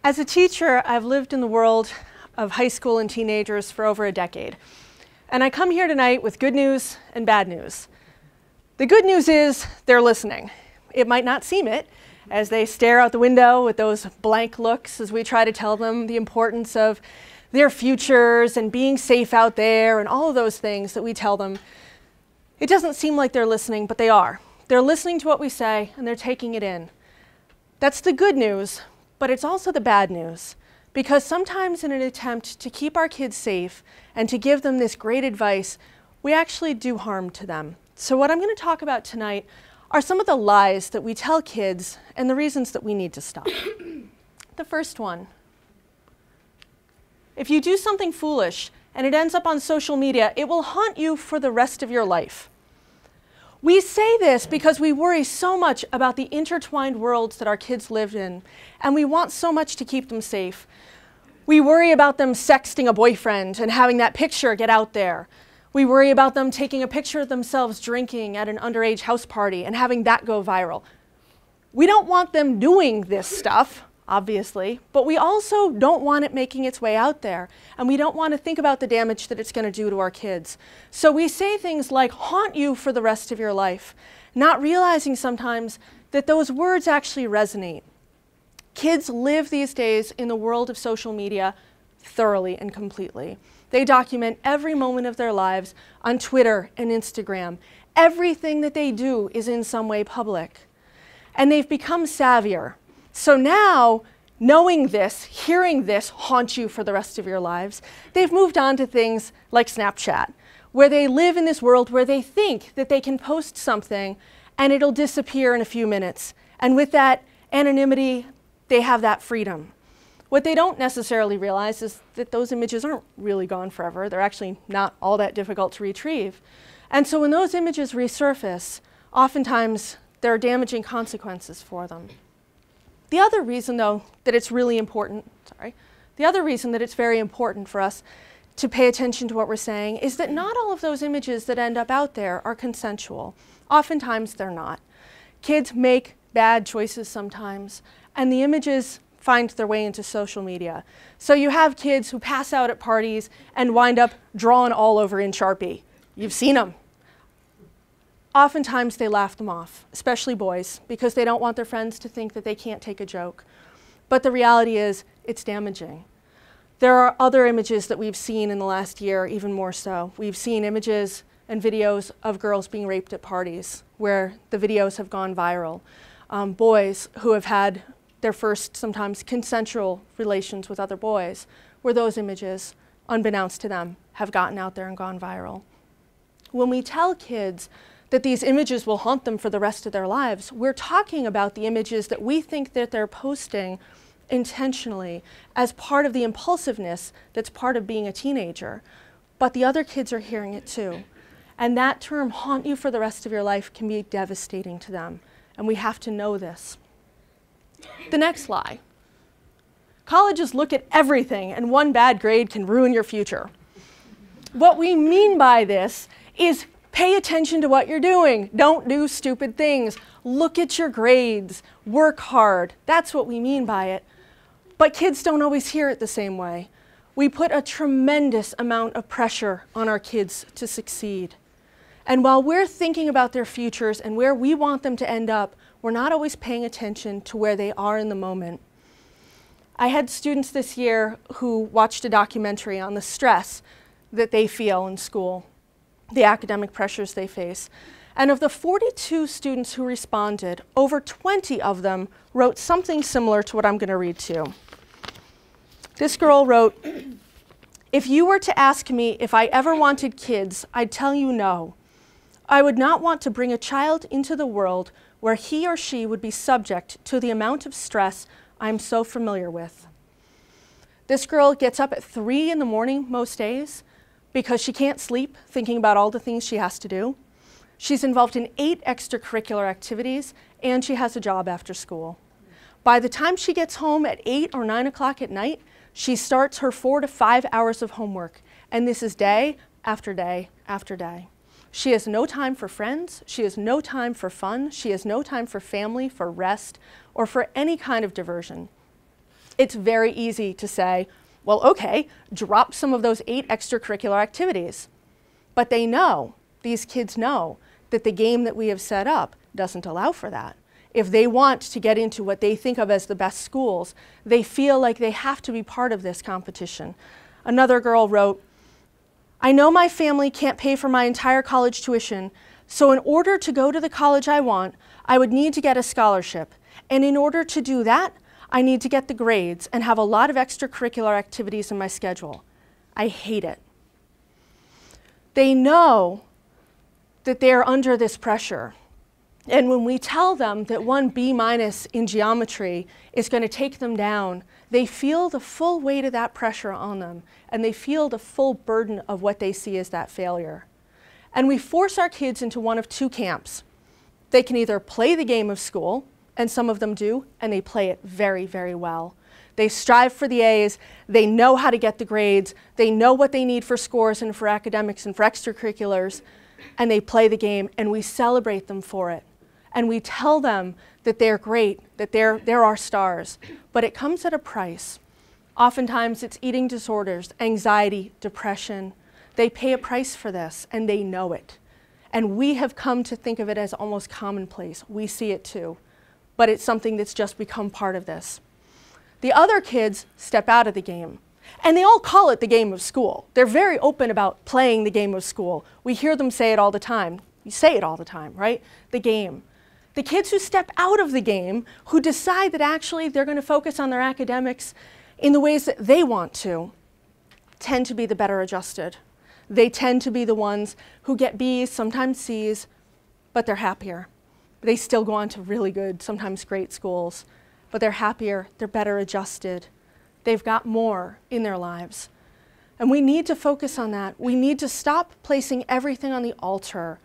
As a teacher, I've lived in the world of high school and teenagers for over a decade. And I come here tonight with good news and bad news. The good news is they're listening. It might not seem it, as they stare out the window with those blank looks as we try to tell them the importance of their futures and being safe out there and all of those things that we tell them. It doesn't seem like they're listening, but they are. They're listening to what we say and they're taking it in. That's the good news, but it's also the bad news. Because sometimes in an attempt to keep our kids safe and to give them this great advice, we actually do harm to them. So what I'm going to talk about tonight are some of the lies that we tell kids and the reasons that we need to stop. The first one. If you do something foolish and it ends up on social media, it will haunt you for the rest of your life. We say this because we worry so much about the intertwined worlds that our kids live in, and we want so much to keep them safe. We worry about them sexting a boyfriend and having that picture get out there. We worry about them taking a picture of themselves drinking at an underage house party and having that go viral. We don't want them doing this stuff, obviously, but we also don't want it making its way out there, and we don't want to think about the damage that it's going to do to our kids. So we say things like haunt you for the rest of your life, not realizing sometimes that those words actually resonate. Kids live these days in the world of social media thoroughly and completely. They document every moment of their lives on Twitter and Instagram. Everything that they do is in some way public. And they've become savvier. So now, knowing this, hearing this haunt you for the rest of your lives, they've moved on to things like Snapchat, where they live in this world where they think that they can post something and it'll disappear in a few minutes. And with that anonymity, they have that freedom. What they don't necessarily realize is that those images aren't really gone forever. They're actually not all that difficult to retrieve. And so when those images resurface, oftentimes there are damaging consequences for them. The other reason, though, that it's really important, the other reason that it's very important for us to pay attention to what we're saying is that not all of those images that end up out there are consensual. Oftentimes they're not. Kids make bad choices sometimes, and the images find their way into social media. So you have kids who pass out at parties and wind up drawn all over in Sharpie. You've seen them. Oftentimes they laugh them off, especially boys, because they don't want their friends to think that they can't take a joke. But the reality is, it's damaging. There are other images that we've seen in the last year, even more so. We've seen images and videos of girls being raped at parties, where the videos have gone viral. Boys who have had their first, sometimes consensual relations with other boys, where those images, unbeknownst to them, have gotten out there and gone viral. When we tell kids that these images will haunt them for the rest of their lives, we're talking about the images that we think that they're posting intentionally as part of the impulsiveness that's part of being a teenager. But the other kids are hearing it too. And that term, haunt you for the rest of your life, can be devastating to them. And we have to know this. The next lie. Colleges look at everything, and one bad grade can ruin your future. What we mean by this is pay attention to what you're doing. Don't do stupid things. Look at your grades. Work hard. That's what we mean by it. But kids don't always hear it the same way. We put a tremendous amount of pressure on our kids to succeed. And while we're thinking about their futures and where we want them to end up, we're not always paying attention to where they are in the moment. I had students this year who watched a documentary on the stress that they feel in school, the academic pressures they face. And of the 42 students who responded, over 20 of them wrote something similar to what I'm going to read to you. This girl wrote, "If you were to ask me if I ever wanted kids, I'd tell you no. I would not want to bring a child into the world where he or she would be subject to the amount of stress I'm so familiar with." This girl gets up at 3 in the morning most days because she can't sleep thinking about all the things she has to do. She's involved in 8 extracurricular activities, and she has a job after school. By the time she gets home at 8 or 9 o'clock at night, she starts her 4 to 5 hours of homework, and this is day after day after day. She has no time for friends, she has no time for fun, she has no time for family, for rest, or for any kind of diversion. It's very easy to say, well, okay, drop some of those 8 extracurricular activities. But they know, these kids know, that the game that we have set up doesn't allow for that. If they want to get into what they think of as the best schools, they feel like they have to be part of this competition. Another girl wrote, I know my family can't pay for my entire college tuition, so in order to go to the college I want, I would need to get a scholarship. And in order to do that, I need to get the grades and have a lot of extracurricular activities in my schedule. I hate it. They know that they're under this pressure. And when we tell them that 1 B- in geometry is going to take them down, they feel the full weight of that pressure on them, and they feel the full burden of what they see as that failure. And we force our kids into one of 2 camps. They can either play the game of school, and some of them do, and they play it very, very well. They strive for the A's, they know how to get the grades, they know what they need for scores and for academics and for extracurriculars, and they play the game, and we celebrate them for it. And we tell them that they're great, that they're our stars. But it comes at a price. Oftentimes it's eating disorders, anxiety, depression. They pay a price for this, and they know it. And we have come to think of it as almost commonplace. We see it too. But it's something that's just become part of this. The other kids step out of the game. And they all call it the game of school. They're very open about playing the game of school. We hear them say it all the time. You say it all the time, right? The game. The kids who step out of the game, who decide that actually they're going to focus on their academics in the ways that they want to, tend to be the better adjusted. They tend to be the ones who get B's, sometimes C's, but they're happier. They still go on to really good, sometimes great schools, but they're happier, they're better adjusted. They've got more in their lives. And we need to focus on that. We need to stop placing everything on the altar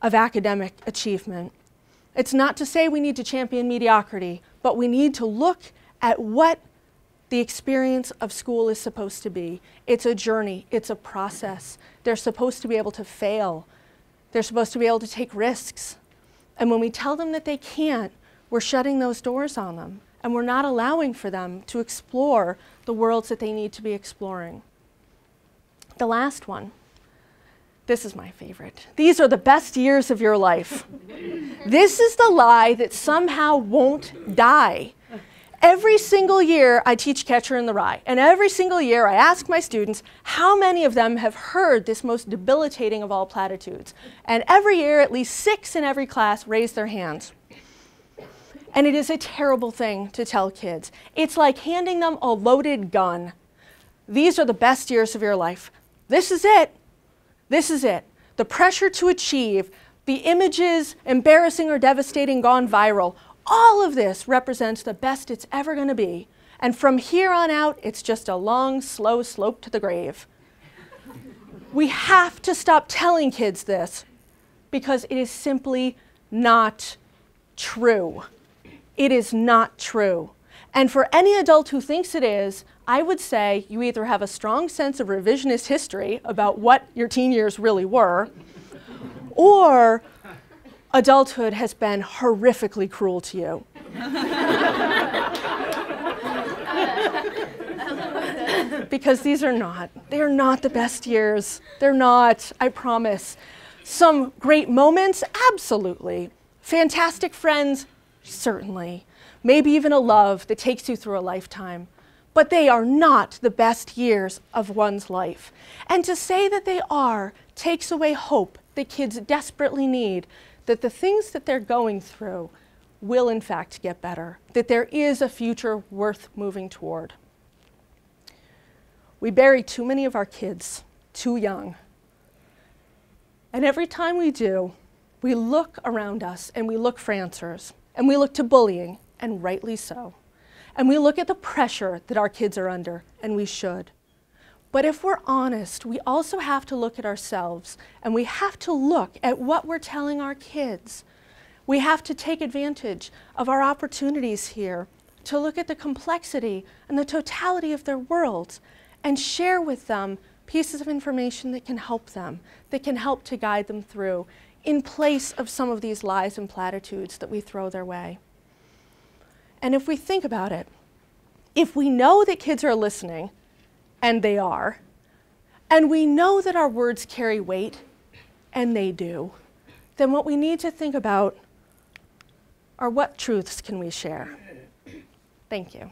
of academic achievement. It's not to say we need to champion mediocrity, but we need to look at what the experience of school is supposed to be. It's a journey, it's a process. They're supposed to be able to fail. They're supposed to be able to take risks. And when we tell them that they can't, we're shutting those doors on them, and we're not allowing for them to explore the worlds that they need to be exploring. The last one. This is my favorite. These are the best years of your life. This is the lie that somehow won't die. Every single year I teach Catcher in the Rye, and every single year I ask my students how many of them have heard this most debilitating of all platitudes. And every year at least 6 in every class raise their hands. And it is a terrible thing to tell kids. It's like handing them a loaded gun. These are the best years of your life. This is it. This is it. The pressure to achieve, the images, embarrassing or devastating, gone viral, all of this represents the best it's ever going to be. And from here on out, it's just a long, slow slope to the grave. We have to stop telling kids this because it is simply not true. It is not true. And for any adult who thinks it is, I would say you either have a strong sense of revisionist history about what your teen years really were, or adulthood has been horrifically cruel to you. Because these are not. They are not the best years. They're not, I promise. Some great moments? Absolutely. Fantastic friends? Certainly. Maybe even a love that takes you through a lifetime. But they are not the best years of one's life. And to say that they are takes away hope that kids desperately need, that the things that they're going through will in fact get better, that there is a future worth moving toward. We bury too many of our kids too young. And every time we do, we look around us and we look for answers, and we look to bullying, and rightly so. And we look at the pressure that our kids are under, and we should. But if we're honest, we also have to look at ourselves, and we have to look at what we're telling our kids. We have to take advantage of our opportunities here to look at the complexity and the totality of their worlds and share with them pieces of information that can help them, that can help to guide them through in place of some of these lies and platitudes that we throw their way. And if we think about it, if we know that kids are listening, and they are, and we know that our words carry weight, and they do, then what we need to think about are what truths can we share. Thank you.